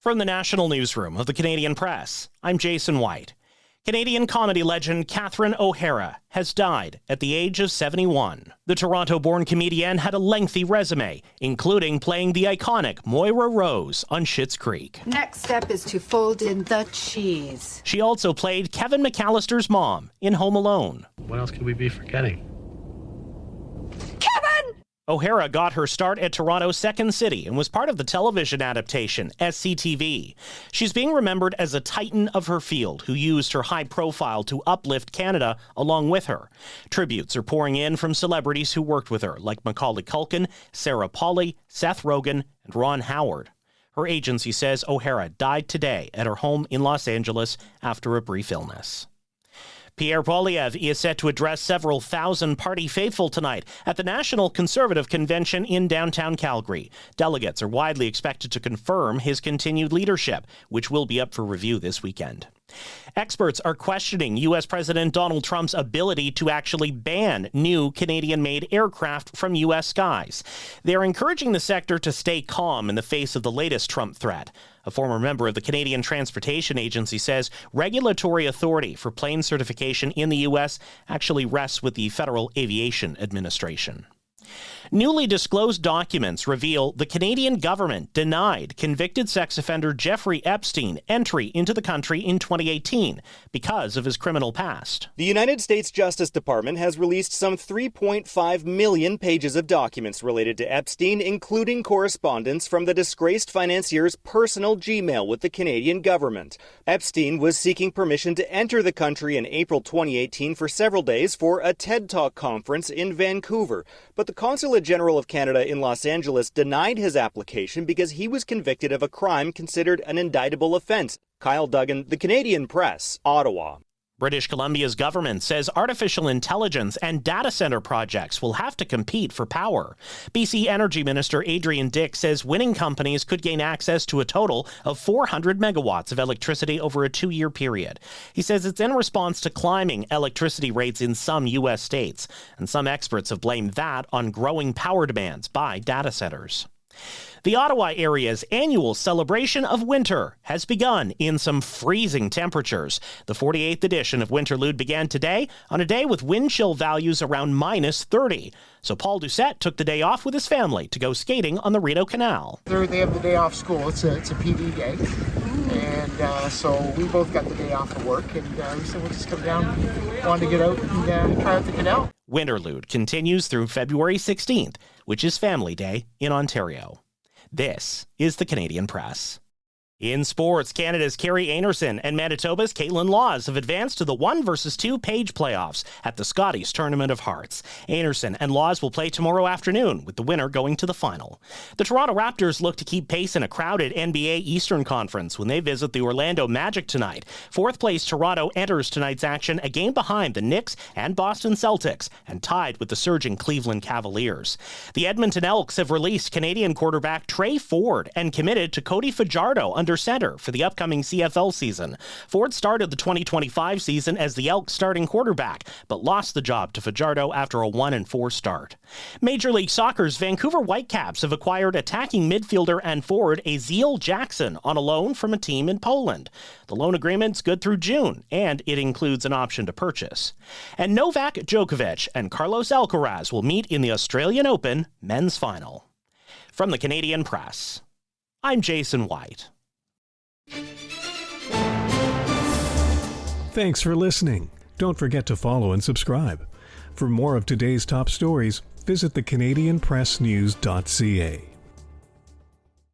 From the National Newsroom of the Canadian Press, I'm Jason White. Canadian comedy legend Catherine O'Hara has died at the age of 71. The Toronto-born comedian had a lengthy resume, including playing the iconic Moira Rose on Schitt's Creek. Next step is to fold in the cheese. She also played Kevin McAllister's mom in Home Alone. What else could we be forgetting? Kevin! O'Hara got her start at Toronto's Second City and was part of the television adaptation, SCTV. She's being remembered as a titan of her field who used her high profile to uplift Canada along with her. Tributes are pouring in from celebrities who worked with her, like Macaulay Culkin, Sarah Polley, Seth Rogen, and Ron Howard. Her agency says O'Hara died today at her home in Los Angeles after a brief illness. Pierre Poilievre is set to address several thousand party faithful tonight at the National Conservative Convention in downtown Calgary. Delegates are widely expected to confirm his continued leadership, which will be up for review this weekend. Experts are questioning U.S. President Donald Trump's ability to actually ban new Canadian-made aircraft from U.S. skies. They're encouraging the sector to stay calm in the face of the latest Trump threat. A former member of the Canadian Transportation Agency says regulatory authority for plane certification in the U.S. actually rests with the Federal Aviation Administration. Newly disclosed documents reveal the Canadian government denied convicted sex offender Jeffrey Epstein entry into the country in 2018 because of his criminal past. The United States Justice Department has released some 3.5 million pages of documents related to Epstein, including correspondence from the disgraced financier's personal Gmail with the Canadian government. Epstein was seeking permission to enter the country in April 2018 for several days for a TED Talk conference in Vancouver, but the Consulate General of Canada in Los Angeles denied his application because he was convicted of a crime considered an indictable offense. Kyle Duggan, The Canadian Press, Ottawa. British Columbia's government says artificial intelligence and data center projects will have to compete for power. BC Energy Minister Adrian Dick says winning companies could gain access to a total of 400 megawatts of electricity over a 2-year period. He says it's in response to climbing electricity rates in some U.S. states, and some experts have blamed that on growing power demands by data centers. The Ottawa area's annual celebration of winter has begun in some freezing temperatures. The 48th edition of Winterlude began today on a day with wind chill values around minus 30. So Paul Doucette took the day off with his family to go skating on the Rideau Canal. They have the day off school. It's a PD day. And so we both got the day off of work, and we said we'll just come down, wanted to get out and try out the canal. Winterlude continues through February 16th, which is Family Day in Ontario. This is the Canadian Press. In sports, Canada's Carrie Anerson and Manitoba's Caitlin Laws have advanced to the 1 versus 2 page playoffs at the Scotties Tournament of Hearts. Anerson and Laws will play tomorrow afternoon, with the winner going to the final. The Toronto Raptors look to keep pace in a crowded NBA Eastern Conference when they visit the Orlando Magic tonight. 4th place Toronto enters tonight's action a game behind the Knicks and Boston Celtics, and tied with the surging Cleveland Cavaliers. The Edmonton Elks have released Canadian quarterback Trey Ford and committed to Cody Fajardo under center for the upcoming CFL season. Ford started the 2025 season as the Elks starting quarterback, but lost the job to Fajardo after a 1-4 start. Major League Soccer's Vancouver Whitecaps have acquired attacking midfielder and forward Aziel Jackson on a loan from a team in Poland. The loan agreement's good through June, and it includes an option to purchase. And Novak Djokovic and Carlos Alcaraz will meet in the Australian Open men's final. From the Canadian Press, I'm Jason White. Thanks for listening. Don't forget to follow and subscribe. For more of today's top stories, visit thecanadianpressnews.ca.